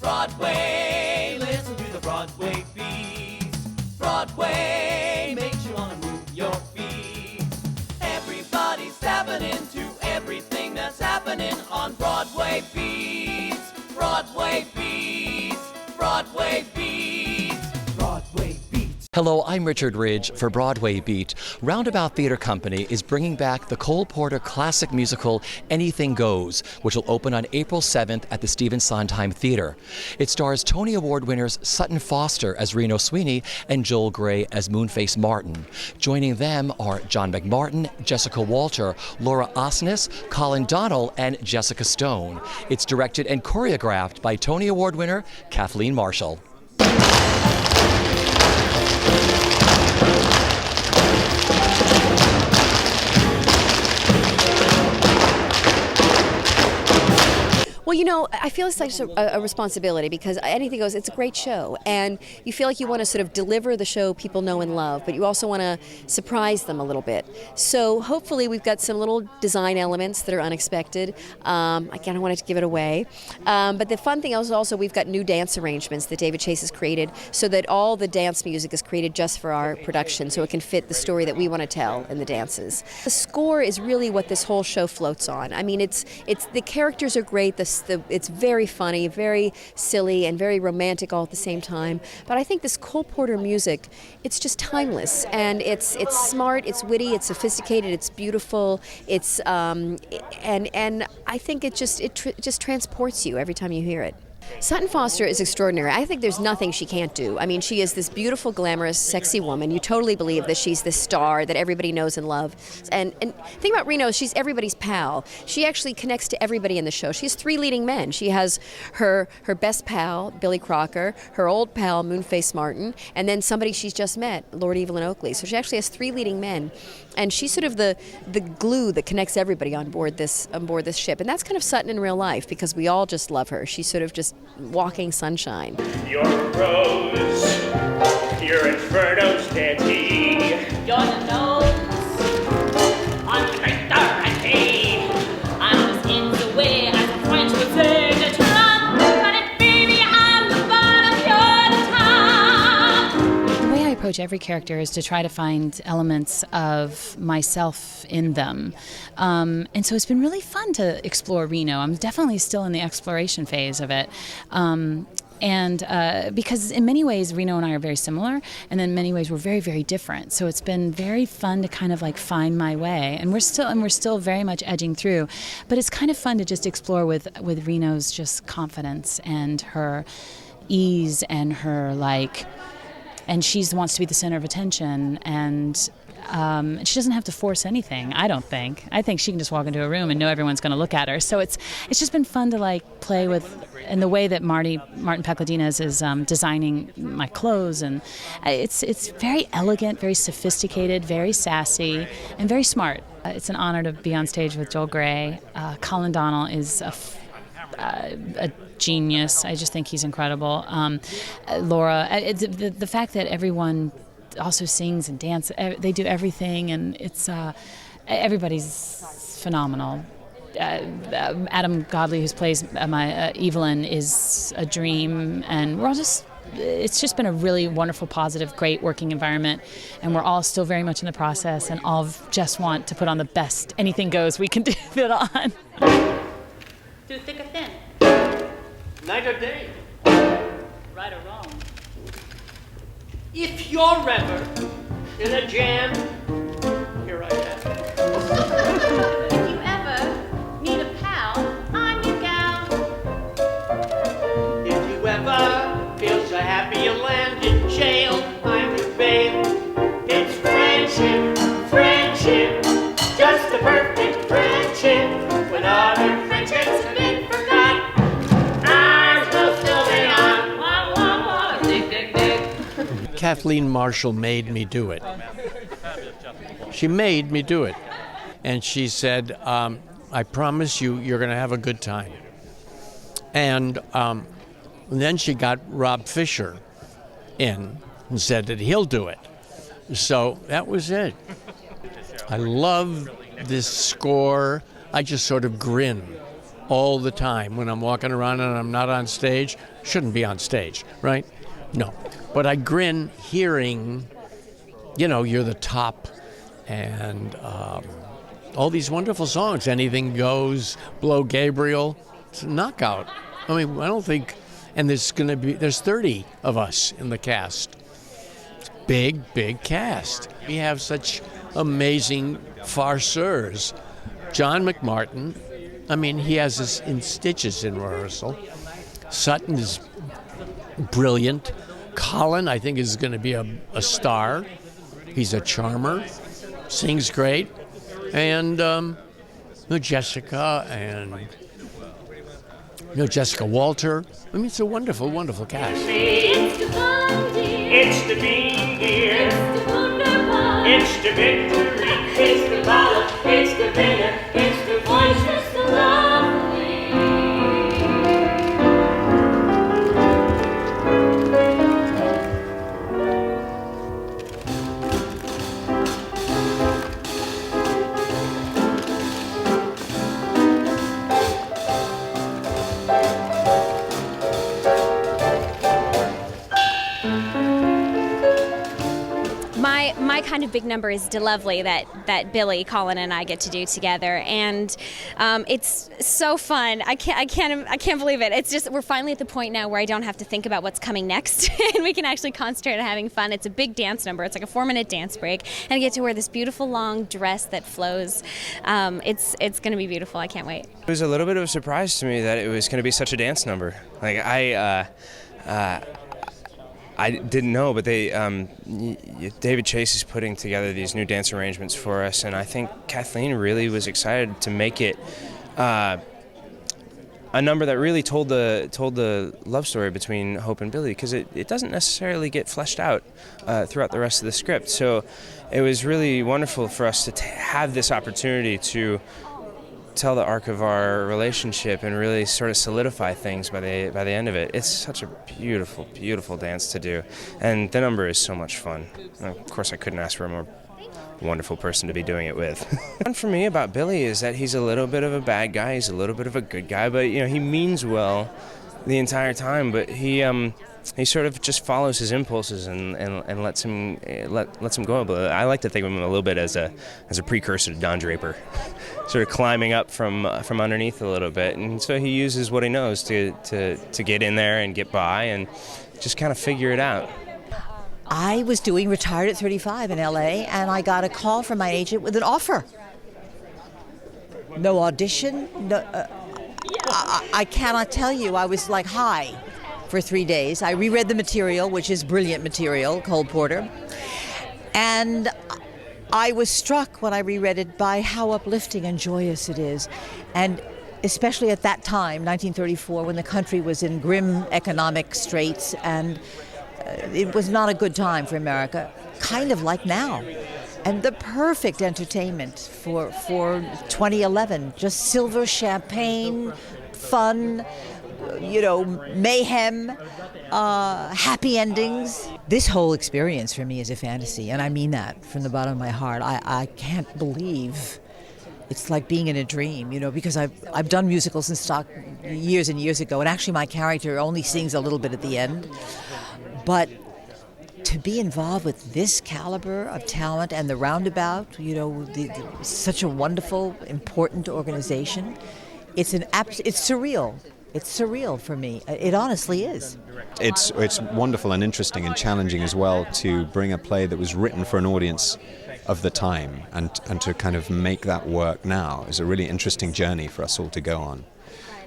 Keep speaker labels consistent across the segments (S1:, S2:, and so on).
S1: Broadway, listen to the Broadway beat. Broadway makes you wanna move your feet. Everybody's tapping into everything that's happening on Broadway beats. Broadway beats. Broadway beats. Broadway beats.
S2: Hello, I'm Richard Ridge for Broadway Beat. Roundabout Theatre Company is bringing back the Cole Porter classic musical Anything Goes, which will open on April 7th at the Stephen Sondheim Theatre. It stars Tony Award winners Sutton Foster as Reno Sweeney and Joel Grey as Moonface Martin. Joining them are John McMartin, Jessica Walter, Laura Osnes, Colin Donnell, and Jessica Stone. It's directed and choreographed by Tony Award winner Kathleen Marshall.
S3: Well, you know, I feel it's like a responsibility because Anything Goes, it's a great show, and you feel like you want to sort of deliver the show people know and love, but you also want to surprise them a little bit. So hopefully we've got some little design elements that are unexpected. I don't want to give it away. But the fun thing is also we've got new dance arrangements that David Chase has created so that all the dance music is created just for our production so it can fit the story that we want to tell in the dances. The score is really what this whole show floats on. I mean, it's the characters are great, it's very funny, very silly, and very romantic all at the same time. But I think this Cole Porter music, it's just timeless, and it's smart, it's witty, it's sophisticated, it's beautiful. It's and I think it just transports you every time you hear it. Sutton Foster is extraordinary. I think there's nothing she can't do. I mean, she is this beautiful, glamorous, sexy woman. You totally believe that she's this star that everybody knows and loves. And the thing about Reno is she's everybody's pal. She actually connects to everybody in the show. She has three leading men. She has her best pal, Billy Crocker, her old pal, Moonface Martin, and then somebody she's just met, Lord Evelyn Oakley. So she actually has three leading men. And she's sort of the glue that connects everybody on board this ship. And that's kind of Sutton in real life because we all just love her. She's sort of just walking sunshine.
S4: You're a rose, your inferno's deadly.
S5: You're the nose, on Victor and he. I'm just in the way, as the French would say, that you're on but it, baby, I'm the bottom, you're the top.
S6: The way I approach every character is to try to find elements of myself in them. And so it's been really fun to explore Reno. I'm definitely still in the exploration phase of it. Because in many ways Reno and I are very similar, and in many ways we're very, very different. So it's been very fun to kind of like find my way, and we're still very much edging through. But it's kind of fun to just explore with Reno's just confidence and her ease and her and she wants to be the center of attention, and she doesn't have to force anything, I don't think. I think she can just walk into a room and know everyone's going to look at her. So it's just been fun to play with, and the way that Martin Pacladinas is designing my clothes, and it's very elegant, very sophisticated, very sassy, and very smart. It's an honor to be on stage with Joel Grey. Colin Donnell is a genius. I just think he's incredible. Laura, the fact that everyone also sings and dance, they do everything, and it's everybody's phenomenal. Adam Godley, who plays my Evelyn, is a dream, and it's just been a really wonderful, positive, great working environment, and we're all still very much in the process and all just want to put on the best Anything Goes we can do it on.
S5: Too thick or thin?
S4: Night or day?
S5: Right or wrong?
S4: If you're ever in a jam, here I am.
S5: If you ever need a pal, I'm your gal.
S4: If you ever feel so happy you land in jail, I'm your babe. It's friendship, friendship, just the perfect friendship. When other friendships have been forgot, ours will still be on.
S5: Wah, wah, wah, dig, dig, dig.
S7: Kathleen Marshall made me do it. She made me do it. And she said, I promise you're going to have a good time. And then she got Rob Fisher in and said that he'll do it. So that was it. I love this score. I just sort of grin all the time. When I'm walking around and I'm not on stage, shouldn't be on stage, right? No. But I grin hearing, you're the top, and all these wonderful songs. Anything Goes, Blow Gabriel. It's a knockout. I mean, I don't think, and there's 30 of us in the cast. It's a big cast. We have such amazing farceurs. John McMartin, I mean, he has us in stitches in rehearsal. Sutton is brilliant. Colin, I think, is going to be a star. He's a charmer, sings great. And Jessica and Jessica Walter. I mean, it's a wonderful, wonderful cast.
S4: It's the fun, dear. It's the bean, dear. It's the wonderful. It's the victory. It's the ballad. It's the winner. It's the voice. It's the lovely.
S8: My kind of big number is Delovely that Billy, Colin, and I get to do together, and it's so fun. I can't believe it. It's just we're finally at the point now where I don't have to think about what's coming next, and we can actually concentrate on having fun. It's a big dance number. It's like a 4-minute dance break, and I get to wear this beautiful long dress that flows. It's going to be beautiful. I can't wait.
S9: It was a little bit of a surprise to me that it was going to be such a dance number. Like I didn't know, but David Chase is putting together these new dance arrangements for us, and I think Kathleen really was excited to make it a number that really told the love story between Hope and Billy, because it doesn't necessarily get fleshed out throughout the rest of the script. So it was really wonderful for us to have this opportunity to tell the arc of our relationship and really sort of solidify things by the end of it. It's such a beautiful, beautiful dance to do, and the number is so much fun. And of course, I couldn't ask for a more wonderful person to be doing it with. And for me about Billy is that he's a little bit of a bad guy, he's a little bit of a good guy, but he means well the entire time, but he sort of just follows his impulses and lets him go. But I like to think of him a little bit as a precursor to Don Draper, sort of climbing up from underneath a little bit. And so he uses what he knows to get in there and get by and just kind of figure it out.
S10: I was doing Retired at 35 in LA, and I got a call from my agent with an offer. No audition. No, I cannot tell you. I was like high for 3 days. I reread the material, which is brilliant material, Cole Porter. And I was struck when I reread it by how uplifting and joyous it is. And especially at that time, 1934, when the country was in grim economic straits and it was not a good time for America, kind of like now. And the perfect entertainment for 2011, just silver champagne, fun, mayhem, happy endings. This whole experience for me is a fantasy, and I mean that from the bottom of my heart. I can't believe it's like being in a dream, because I've done musicals and stock years and years ago, and actually my character only sings a little bit at the end. But to be involved with this caliber of talent and the Roundabout, such a wonderful, important organization, it's surreal. It's surreal for me. It honestly is.
S11: It's wonderful and interesting and challenging as well to bring a play that was written for an audience of the time and to kind of make that work now is a really interesting journey for us all to go on.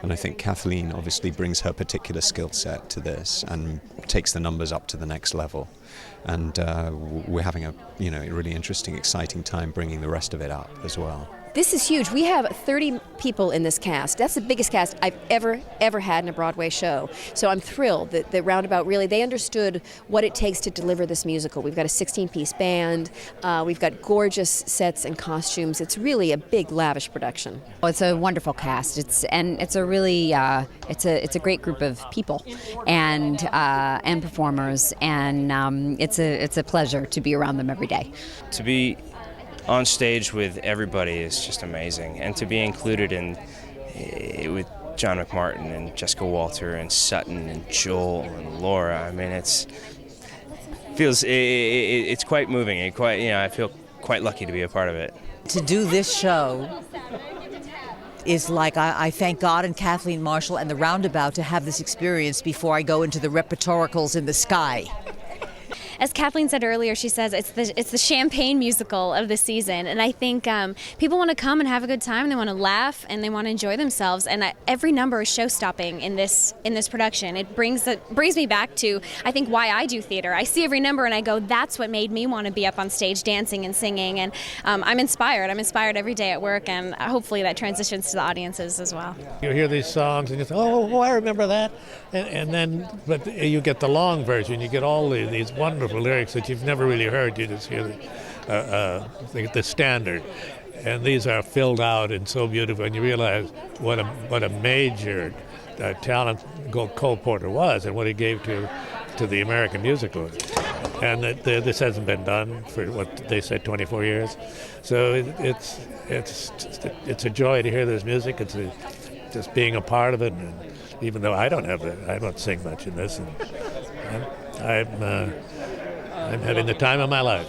S11: And I think Kathleen obviously brings her particular skill set to this and takes the numbers up to the next level. And we're having a really interesting, exciting time bringing the rest of it up as well.
S3: This is huge. We have 30 people in this cast. That's the biggest cast I've ever had in a Broadway show. So I'm thrilled that the Roundabout they understood what it takes to deliver this musical. We've got a 16-piece band. We've got gorgeous sets and costumes. It's really a big, lavish production.
S12: It's a wonderful cast. It's a really it's a great group of people and performers, and it's a pleasure to be around them every day.
S9: To be on stage with everybody is just amazing, and to be included in with John McMartin and Jessica Walter and Sutton and Joel and Laura. I mean, it's quite moving. I feel quite lucky to be a part of it.
S10: To do this show is like I thank God and Kathleen Marshall and the Roundabout to have this experience before I go into the repertoricals in the sky.
S8: As Kathleen said earlier, she says it's the champagne musical of the season, and I think people want to come and have a good time, and they want to laugh, and they want to enjoy themselves. And every number is show-stopping in this production. It brings me back to, I think, why I do theater. I see every number and I go, that's what made me want to be up on stage dancing and singing. And I'm inspired. I'm inspired every day at work, and hopefully that transitions to the audiences as well.
S13: You hear these songs and you say, oh, I remember that, but you get the long version. You get all these wonderful lyrics that you've never really heard. You just hear the standard, and these are filled out and so beautiful, and you realize what a major talent Cole Porter was and what he gave to the American musical. And this hasn't been done for what they said 24 years, so it's a joy to hear this music. It's just being a part of it, and even though I don't sing much in this, and I'm having the time of my life.